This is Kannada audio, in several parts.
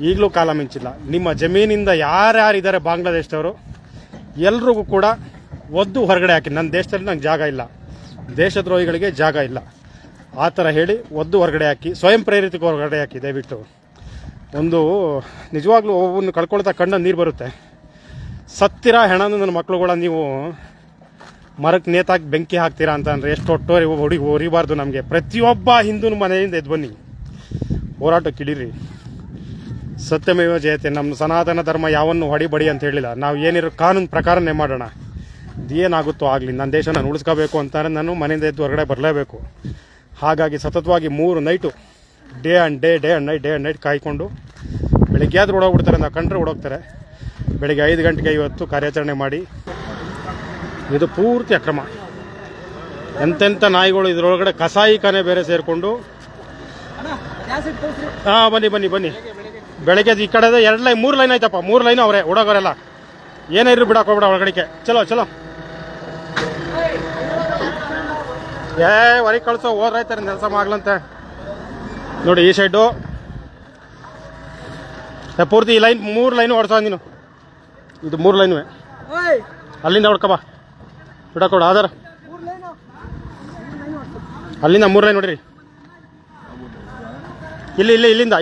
ಈಗಲೂ ಕಾಲ ಮಿಂಚಿಲ್ಲ. ನಿಮ್ಮ ಜಮೀನಿಂದ ಯಾರ್ಯಾರಿದ್ದಾರೆ ಬಾಂಗ್ಲಾದೇಶದವರು ಎಲ್ರಿಗೂ ಕೂಡ ಒದ್ದು ಹೊರಗಡೆ ಹಾಕಿ. ನನ್ನ ದೇಶದಲ್ಲಿ ನಂಗೆ ಜಾಗ ಇಲ್ಲ, ದೇಶದ್ರೋಹಿಗಳಿಗೆ ಜಾಗ ಇಲ್ಲ ಆ ಥರ ಹೇಳಿ ಒದ್ದು ಹೊರಗಡೆ ಹಾಕಿ, ಸ್ವಯಂ ಪ್ರೇರಿತಕ್ಕೆ ಹೊರಗಡೆ ಹಾಕಿ ದಯವಿಟ್ಟು. ಒಂದು ನಿಜವಾಗ್ಲೂ ಒಬ್ಬನ್ನು ಕಳ್ಕೊಳ್ತಾ ಕಣ್ಣ ನೀರು ಬರುತ್ತೆ. ಸತ್ತಿರ ಹೆಣನು ನನ್ನ ಮಕ್ಳುಗಳ ನೀವು ಮರಕ್ಕೆ ನೇತಾಕಿ ಬೆಂಕಿ ಹಾಕ್ತೀರಾ ಅಂತ ಅಂದರೆ ಎಷ್ಟು ಒಟ್ಟೋರಿ ಹೊರಿಬಾರ್ದು. ನಮಗೆ ಪ್ರತಿಯೊಬ್ಬ ಹಿಂದೂ ಮನೆಯಿಂದ ಎದ್ದು ಬನ್ನಿ, ಹೋರಾಟಕ್ಕೆ ಇಡೀರಿ. ಸತ್ಯಮೇವ ಜಯತೆ. ನಮ್ಮ ಸನಾತನ ಧರ್ಮ ಯಾವನ್ನು ಹೊಡಿಬಡಿ ಅಂತ ಹೇಳಿಲ್ಲ. ನಾವು ಏನಿರೋ ಕಾನೂನು ಪ್ರಕಾರನೇ ಮಾಡೋಣ. ಏನಾಗುತ್ತೋ ಆಗಲಿ, ನನ್ನ ದೇಶ ನಾನು ಉಳಿಸ್ಕೋಬೇಕು ಅಂತಾರೆ ನಾನು ಮನೆಯಿಂದ ಎದ್ದು ಹೊರಗಡೆ ಬರಲೇಬೇಕು. ಹಾಗಾಗಿ ಸತತವಾಗಿ 3 ನೈಟು ಡೇ ಆ್ಯಂಡ್ ನೈಟ್ ಕಾಯ್ಕೊಂಡು ಬೆಳಗ್ಗೆ ಆದರೂ ಓಡೋಗ್ಬಿಡ್ತಾರೆ. ನಾವು ಕಂಡ್ರೆ ಓಡೋಗ್ತಾರೆ. ಬೆಳಗ್ಗೆ 5 ಗಂಟೆಗೆ ಇವತ್ತು ಕಾರ್ಯಾಚರಣೆ ಮಾಡಿ. ಇದು ಪೂರ್ತಿ ಅಕ್ರಮ. ಎಂತೆಂಥ ನಾಯಿಗಳು ಇದರೊಳಗಡೆ ಕಸಾಯಿಖಾನೆ ಬೇರೆ ಸೇರಿಕೊಂಡು. ಹಾಂ ಬನ್ನಿ ಬೆಳಗ್ಗೆ ಈ ಕಡೆ 3 ಲೈನ್ ಆಯ್ತಪ್ಪ. 3 ಲೈನ್ ಅವರೇ ಓಡೋಗೋರೆಲ್ಲ. ಏನೇ ಇರು ಬಿಡಕ್ಕೆ ಹೋಗ್ಬಿಡ ಒಳಗಡೆಗೆ. ಚಲೋ ಹೊರಗೆ ಕಳಿಸೋ ಹೋದ್ರಾಯ್ತಾರೆ ಕೆಲಸ ಆಗ್ಲಂತೆ. ನೋಡಿ ಈ ಸೈಡು ಪೂರ್ತಿ ಈ ಲೈನ್ 3 ಲೈನು ಹೊಡ್ಸೋ ನೀನು. ಇದು 3 ಲೈನು ಅಲ್ಲಿಂದ ಹೊಡ್ಕಬಾ ಬಿಡಕೊಡು ಆಧಾರ. ಅಲ್ಲಿಂದ 3 ಲೈನ್ ನೋಡಿರಿ.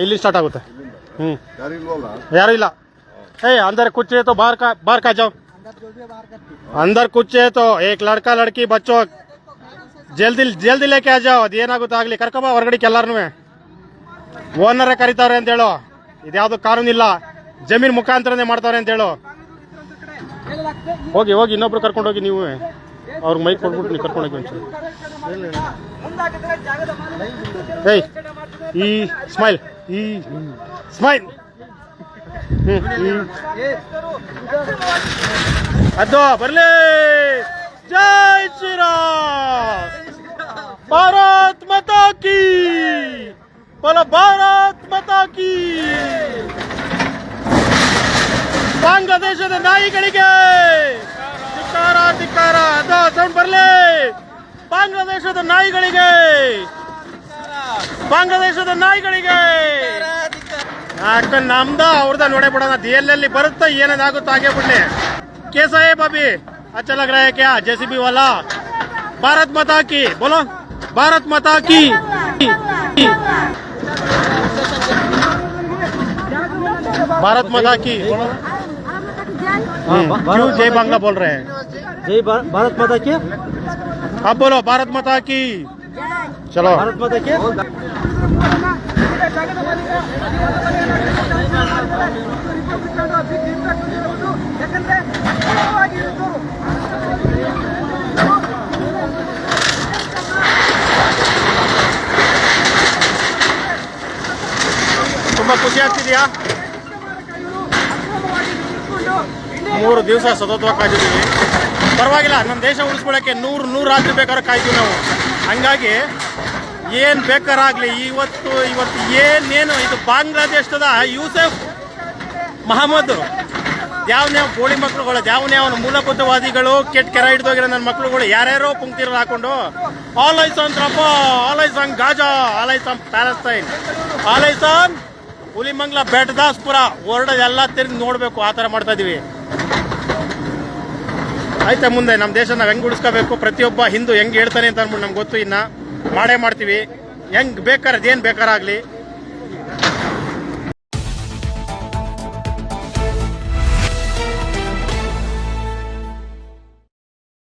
ಇಲ್ಲಿ ಸ್ಟಾರ್ಟ್ ಆಗುತ್ತೆ. ಯಾರು ಇಲ್ಲ. अंदर कुछ है तो बाहर का जाओ. अंदर कुछ है तो एक लड़का लड़की बच्चों ಜಲ್ದಿ ಲೇಕೆ ಆ ಜಾವ್. ಅದೇನಾಗುತ್ತೆ ಆಗಲಿ ಕರ್ಕೊಬ ಹೊರಗಡೆಗೆ ಎಲ್ಲಾರನು. ಓನರೇ ಕರೀತಾವ್ರೆ ಅಂತ ಹೇಳು. ಇದ್ಯಾವುದು ಕಾನೂನಿಲ್ಲ, ಜಮೀನ್ ಮುಖಾಂತರನೇ ಮಾಡ್ತಾವ್ರೆ ಅಂತ ಹೇಳು. ಹೋಗಿ ಇನ್ನೊಬ್ರು ಕರ್ಕೊಂಡು ಹೋಗಿ. ನೀವು ಅವ್ರಿಗೆ ಮೈಕ್ ಕೊಟ್ಬಿಟ್ಟು ನೀವು ಕರ್ಕೊಂಡು ಹೋಗಿ. ಈ ಸ್ಮೈಲ್ ಅದು ಬರ್ಲಿ. ಜೈ ಶ್ರೀರಾಮ್. ಭಾರತ್ ಮಾತಾ ಕಿ. बोलो भारत माता की. ಬಾಂಗ್ಲಾದೇಶದ ನಾಯಿಗಳಿಗೆ ಧಿಕ್ಕಾರ. ಅದು ಸೌಂಡ್ ಬರಲಿ. ಬಾಂಗ್ಲಾದೇಶದ ನಾಯಿಗಳಿಗೆ ಯಾಕಂದ್ರೆ ನಮ್ದ ಅವ್ರದ ನೋಡೇ ಬಿಡೋಣ. ಎಲ್ಲೆಲ್ಲಿ ಬರುತ್ತಾ ಏನೇನಾಗುತ್ತೋ ಹಾಗೆ ಬಿಡ್ಲಿ. कैसा है भाभी? अच्छा लग रहा है क्या? जेसीबी वाला. भारत माता की बोलो. भारत माता की. भारत माता की. क्यों जय बांग्ला बोल रहे हैं? जय भारत माता की. अब बोलो भारत माता की. चलो भारत माता की. ತುಂಬಾ ಖುಷಿ ಆಗ್ತಿದೆಯಾ? 3 ದಿವಸ ಸತತವಾಗಿ ಕಾಯ್ದಿದ್ದೀವಿ. ಪರವಾಗಿಲ್ಲ, ನಮ್ಮ ದೇಶ ಉಳಿಸ್ಕೊಳ್ಳೋಕ್ಕೆ 100 ರಾತ್ರಿ ಬೇಕಾದ್ರೆ ಕಾಯ್ತೀವಿ ನಾವು. ಹಂಗಾಗಿ ಏನು ಬೇಕಾರಾಗಲಿ ಇವತ್ತು ಏನೇನು ಇದು ಬಾಂಗ್ಲಾದೇಶದ ಯೂಸೆಫ್ ಮಹಮ್ಮದ್ ಯಾವನೇ ಗೋಳಿ ಮಕ್ಕಳುಗಳು, ಯಾವನೇ ಅವನ ಮೂಲಭೂತವಾದಿಗಳು, ಕೆಟ್ಟ ಕೆರ ಹಿಡಿದೋಗಿರೋ ನನ್ನ ಮಕ್ಕಳುಗಳು ಯಾರ್ಯಾರೋ ಪಂಕ್ತಿರು ಹಾಕೊಂಡು all eyes on Trump, all eyes on Gaza, all eyes on Palestine, all eyes on Hulimangala, Bettadasapura ಹೊರಡೋದು ಎಲ್ಲ ತಿರುಗಿ ನೋಡಬೇಕು. ಆ ಥರ ಮಾಡ್ತಾ ಇದೀವಿ. ಆಯ್ತಾ, ಮುಂದೆ ನಮ್ಮ ದೇಶ ನಾವು ಹೆಂಗೆ ಉಳಿಸ್ಕೋಬೇಕು, ಪ್ರತಿಯೊಬ್ಬ ಹಿಂದೂ ಹೆಂಗೆ ಹೇಳ್ತಾನೆ ಅಂತ ಅಂದ್ಬಿಟ್ಟು ನಮ್ಗೆ ಗೊತ್ತು. ಇನ್ನು ಮಾಡೇ ಮಾಡ್ತೀವಿ. ಹೆಂಗೆ ಬೇಕಾದ್ರೆ ಅದೇನು ಬೇಕಾರಾಗಲಿ